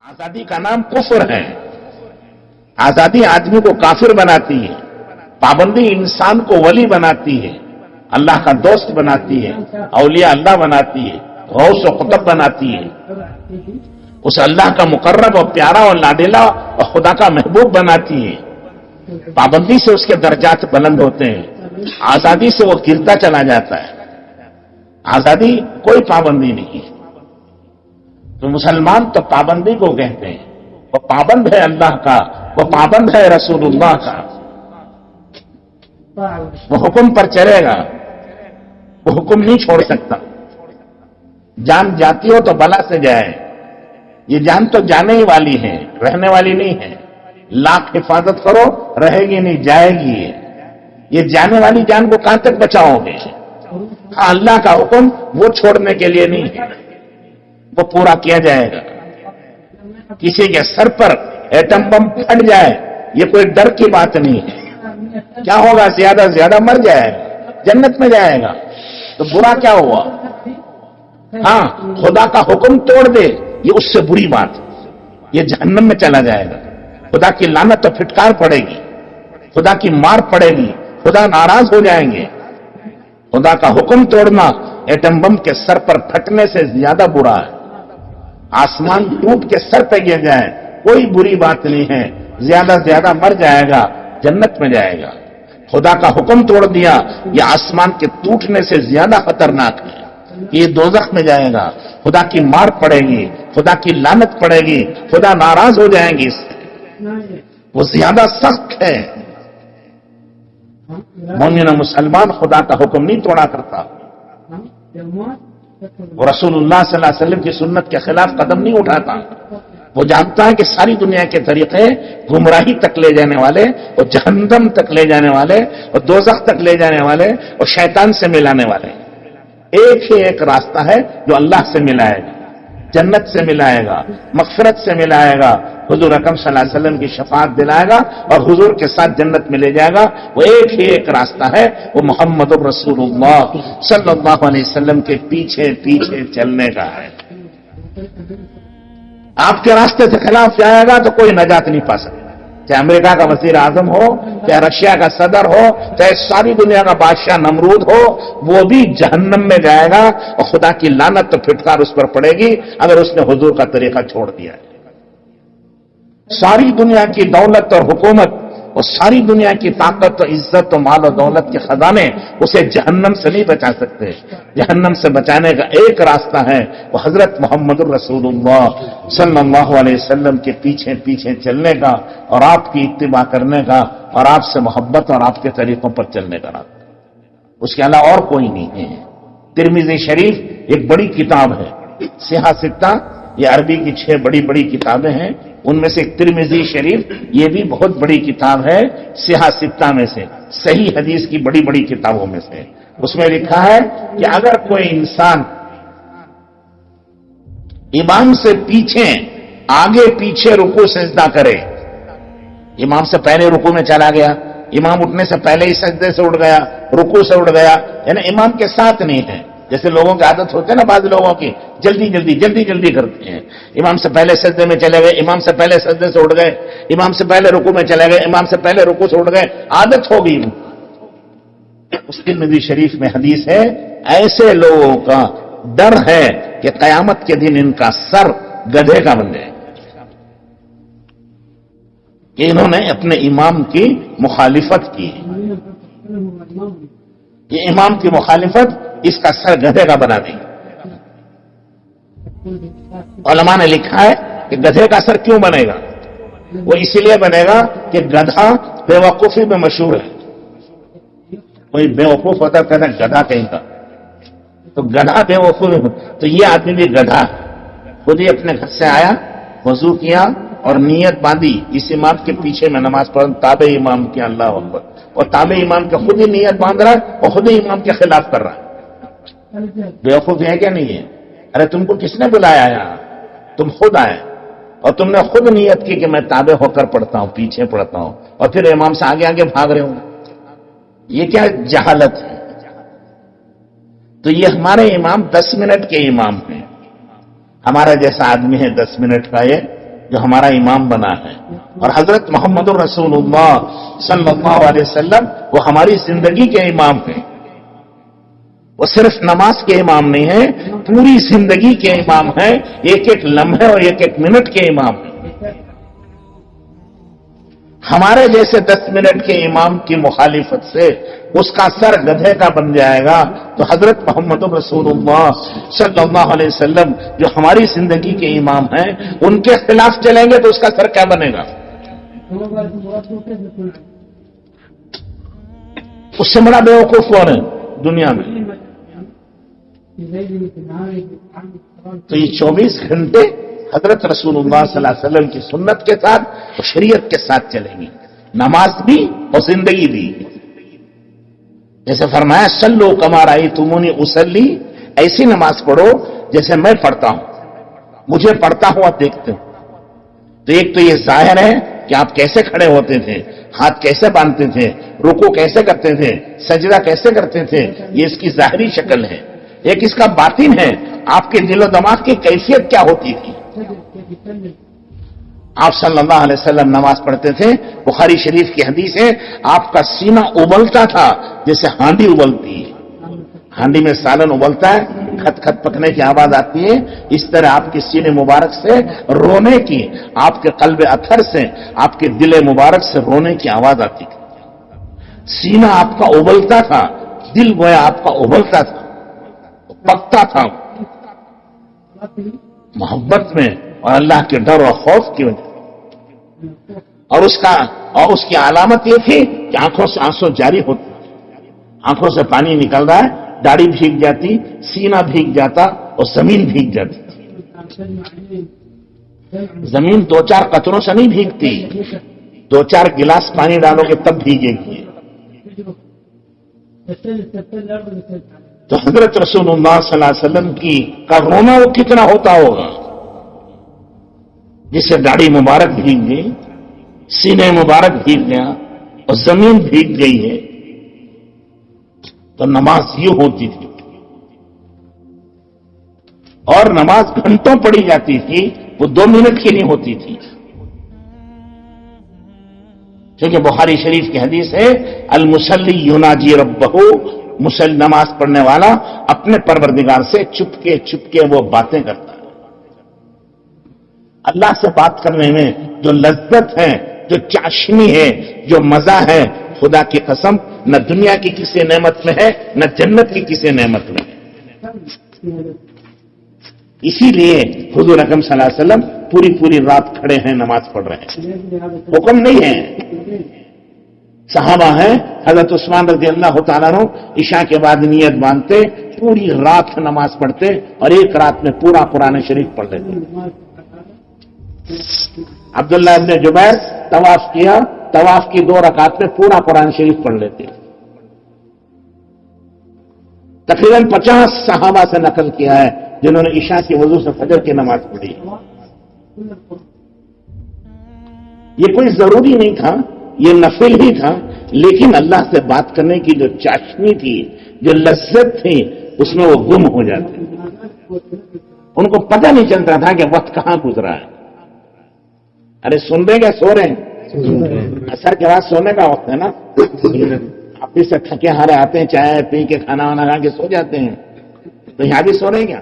آزادی کا نام کفر ہے. آزادی آدمی کو کافر بناتی ہے. پابندی انسان کو ولی بناتی ہے, اللہ کا دوست بناتی ہے, اولیاء اللہ بناتی ہے, غوث و قطب بناتی ہے, اس اللہ کا مقرب اور پیارا اور لاڈلا اور خدا کا محبوب بناتی ہے. پابندی سے اس کے درجات بلند ہوتے ہیں, آزادی سے وہ گرتا چلا جاتا ہے. آزادی کوئی پابندی نہیں ہے. تو مسلمان تو پابندی کو کہتے ہیں. وہ پابند ہے اللہ کا, وہ پابند ہے رسول اللہ کا. وہ حکم پر چلے گا, وہ حکم نہیں چھوڑ سکتا. جان جاتی ہو تو بلا سے جائے. یہ جان تو جانے ہی والی ہے, رہنے والی نہیں ہے. لاکھ حفاظت کرو رہے گی نہیں, جائے گی. یہ جانے والی جان کو کہاں تک بچاؤ گے؟ ہاں, اللہ کا حکم وہ چھوڑنے کے لیے نہیں ہے, وہ پورا کیا جائے گا. کسی کے سر پر ایٹم بم پھٹ جائے یہ کوئی ڈر کی بات نہیں ہے. کیا ہوگا؟ زیادہ سے زیادہ مر جائے گا, جنت میں جائے گا. تو برا کیا ہوا؟ ہاں, خدا کا حکم توڑ دے یہ اس سے بری بات, یہ جہنم میں چلا جائے گا. خدا کی لعنت تو پھٹکار پڑے گی, خدا کی مار پڑے گی, خدا ناراض ہو جائیں گے. خدا کا حکم توڑنا ایٹم بم کے سر پر پھٹنے سے زیادہ برا ہے. آسمان ٹوٹ کے سر پہ گر جائے کوئی بری بات نہیں ہے, زیادہ سے زیادہ مر جائے گا, جنت میں جائے گا. خدا کا حکم توڑ دیا یہ آسمان کے ٹوٹنے سے زیادہ خطرناک ہے, یہ دوزخ میں جائے گا. خدا کی مار پڑے گی, خدا کی لعنت پڑے گی, خدا ناراض ہو جائیں گے. اس سے وہ زیادہ سخت ہے. مومن مسلمان خدا کا حکم نہیں توڑا کرتا. وہ رسول اللہ صلی اللہ علیہ وسلم کی سنت کے خلاف قدم نہیں اٹھاتا. وہ جانتا ہے کہ ساری دنیا کے طریقے گمراہی تک لے جانے والے, اور جہنم تک لے جانے والے, اور دوزخ تک لے جانے والے, اور شیطان سے ملانے والے. ایک ہی ایک راستہ ہے جو اللہ سے ملائے گا, جنت سے ملائے گا, مغفرت سے ملائے گا, حضور اکرم صلی اللہ علیہ وسلم کی شفاعت دلائے گا اور حضور کے ساتھ جنت میں لے جائے گا. وہ ایک ہی ایک راستہ ہے, وہ محمد رسول اللہ صلی اللہ علیہ وسلم کے پیچھے پیچھے چلنے کا ہے. آپ کے راستے سے خلاف جائے گا تو کوئی نجات نہیں پا سکتا. چاہے امریکہ کا وزیر اعظم ہو, چاہے رشیا کا صدر ہو, چاہے ساری دنیا کا بادشاہ نمرود ہو, وہ بھی جہنم میں جائے گا اور خدا کی لعنت تو پھٹکار اس پر پڑے گی اگر اس نے حضور کا طریقہ چھوڑ دیا ہے. ساری دنیا کی دولت اور حکومت اور ساری دنیا کی طاقت و عزت و مال و دولت کے خزانے اسے جہنم سے نہیں بچا سکتے. جہنم سے بچانے کا ایک راستہ ہے, وہ حضرت محمد الرسول اللہ صلی اللہ علیہ وسلم کے پیچھے پیچھے چلنے کا اور آپ کی اتباع کرنے کا اور آپ سے محبت اور آپ کے طریقوں پر چلنے کا راستہ. اس کے علاوہ اور کوئی نہیں ہے. ترمذی شریف ایک بڑی کتاب ہے. سیاہ ستہ یہ عربی کی 6 بڑی بڑی کتابیں ہیں, ان میں سے ایک ترمذی شریف یہ بھی بہت بڑی کتاب ہے. سیاہ ستہ میں سے, صحیح حدیث کی بڑی بڑی کتابوں میں سے. اس میں لکھا ہے کہ اگر کوئی انسان امام سے پیچھے آگے پیچھے رکوع سجدہ کرے, امام سے پہلے رکوع میں چلا گیا, امام اٹھنے سے پہلے ہی سجدے سے اٹھ گیا, رکوع سے اٹھ گیا, یعنی امام کے ساتھ نہیں ہے. جیسے لوگوں کی عادت ہوتی ہے نا, بعض لوگوں کی جلدی جلدی جلدی جلدی کرتے ہیں. امام سے پہلے سجدے میں چلے گئے, امام سے پہلے سجدے سے اٹھ گئے, امام سے پہلے رکوع میں چلے گئے, امام سے پہلے رکوع سے اٹھ گئے, عادت ہو گئی. اس ترمذی شریف میں حدیث ہے, ایسے لوگوں کا ڈر ہے کہ قیامت کے دن ان کا سر گدھے کا بن جائے کہ انہوں نے اپنے امام کی مخالفت کی. یہ امام کی مخالفت اس کا سر گدھے کا بنا دیں. علماء نے لکھا ہے کہ گدھے کا سر کیوں بنے گا؟ وہ اسی لیے بنے گا کہ گدھا بے وقوفی میں مشہور ہے. کوئی بے وقوف ہوتا ہے کہتا ہے گدھا کہیں کا, تو گدھا بے وقوف, تو یہ آدمی بھی گدھا ہے. خود ہی اپنے گھر سے آیا, وضو کیا اور نیت باندھی اس امام کے پیچھے میں نماز پڑھ, تابع امام کی, اللہ اکبر, اور تابع امام کے خود ہی نیت باندھ رہا ہے اور خود ہی امام کے خلاف کر رہا ہے. بیوقوف ہے کیا نہیں ہے؟ ارے تم کو کس نے بلایا یہاں؟ تم خود آئے اور تم نے خود نیت کی کہ میں تابع ہو کر پڑھتا ہوں, پیچھے پڑھتا ہوں, اور پھر امام سے آگے آگے بھاگ رہے ہوں. یہ کیا جہالت ہے؟ تو یہ ہمارے امام 10 منٹ کے امام ہیں. ہمارا جیسا آدمی ہے 10 منٹ کا, یہ جو ہمارا امام بنا ہے. اور حضرت محمد الرسول اللہ صلی اللہ علیہ وسلم وہ ہماری زندگی کے امام ہیں. وہ صرف نماز کے امام نہیں ہیں، پوری زندگی کے امام ہیں، ایک ایک لمحے اور ایک ایک منٹ کے امام ہیں. ہمارے جیسے 10 منٹ کے امام کی مخالفت سے اس کا سر گدھے کا بن جائے گا، تو حضرت محمد رسول اللہ صلی اللہ علیہ وسلم جو ہماری زندگی کے امام ہیں ان کے خلاف چلیں گے تو اس کا سر کیا بنے گا؟ اس سے بڑا بیوقوف کون ہے دنیا میں؟ تو یہ 24 گھنٹے حضرت رسول اللہ صلی اللہ علیہ وسلم کی سنت کے ساتھ اور شریعت کے ساتھ چلیں گی، نماز بھی اور زندگی بھی. جیسے فرمایا صلو کما رأیتمونی اصلی، ایسی نماز پڑھو جیسے میں پڑھتا ہوں، مجھے پڑھتا ہوا دیکھتے ہوں. تو ایک تو یہ ظاہر ہے کہ آپ کیسے کھڑے ہوتے تھے، ہاتھ کیسے باندھتے تھے، رکوع کیسے کرتے تھے، سجدہ کیسے کرتے تھے، یہ اس کی ظاہری شکل ہے. ایک اس کا باطن ہے، آپ کے دل و دماغ کی کیفیت کیا ہوتی تھی. آپ صلی اللہ علیہ وسلم نماز پڑھتے تھے، بخاری شریف کی حدیث ہے، آپ کا سینہ ابلتا تھا جیسے ہانڈی ابلتی ہے. ہانڈی میں سالن ابلتا ہے، کھت کھت پکنے کی آواز آتی ہے، اس طرح آپ کے سینے مبارک سے رونے کی، آپ کے قلب اطہر سے، آپ کے دل مبارک سے رونے کی آواز آتی تھی. سینہ آپ کا ابلتا تھا، دل گویا آپ کا ابلتا تھا، پکتا تھا محبت میں اور اللہ کے ڈر اور خوف کی وجہ. اور اس کی علامت یہ تھی کہ آنکھوں سے آنسو جاری ہوتے، آنکھوں سے پانی نکل رہا ہے، داڑھی بھیگ جاتی، سینہ بھیگ جاتا اور زمین بھیگ جاتی. زمین 2-4 قطروں سے نہیں بھیگتی، 2-4 گلاس پانی ڈالو گے تب بھیگے گی. تو حضرت رسول اللہ صلی اللہ علیہ وسلم کا رونا وہ کتنا ہوتا ہوگا، جسے داڑھی مبارک بھیگ گئی، سینے مبارک بھیگ گیا اور زمین بھیگ گئی ہے. تو نماز یہ ہوتی تھی، اور نماز گھنٹوں پڑھی جاتی تھی، وہ 2 منٹ کی نہیں ہوتی تھی. کیونکہ بخاری شریف کی حدیث ہے المصلی یناجی ربہ، نماز پڑھنے والا اپنے پروردگار سے چپکے چپکے وہ باتیں کرتا ہے. اللہ سے بات کرنے میں جو لذت ہے، جو چاشنی ہے، جو مزہ ہے، خدا کی قسم نہ دنیا کی کسی نعمت میں ہے، نہ جنت کی کسی نعمت میں ہے. اسی لیے حضور اکرم صلی اللہ علیہ وسلم پوری رات کھڑے ہیں، نماز پڑھ رہے ہیں. حکم نہیں ہے. صحابہ ہیں، حضرت عثمان رضی اللہ تعالیٰ عنہ عشاء کے بعد نیت باندھتے، پوری رات نماز پڑھتے اور ایک رات میں پورا قرآن شریف پڑھ لیتے. عبداللہ ابن جبیر طواف کیا، طواف کی 2 رکعت میں پورا قرآن شریف پڑھ لیتے. تقریباً 50 صحابہ سے نقل کیا ہے جنہوں نے عشاء کی وضو سے فجر کی نماز پڑھی. یہ کوئی ضروری نہیں تھا، یہ نفل ہی تھا، لیکن اللہ سے بات کرنے کی جو چاشنی تھی، جو لذت تھی، اس میں وہ گم ہو جاتے. ان کو پتہ نہیں چلتا تھا کہ وقت کہاں گزرا ہے. ارے سن رہے کیا سو رہے ہیں؟ اثر کے بعد سونے کا وقت ہے نا. آفس سے تھکے ہارے آتے ہیں، چائے پی کے کھانا وانا کھا کے سو جاتے ہیں، تو یہاں بھی سو رہے ہیں کیا؟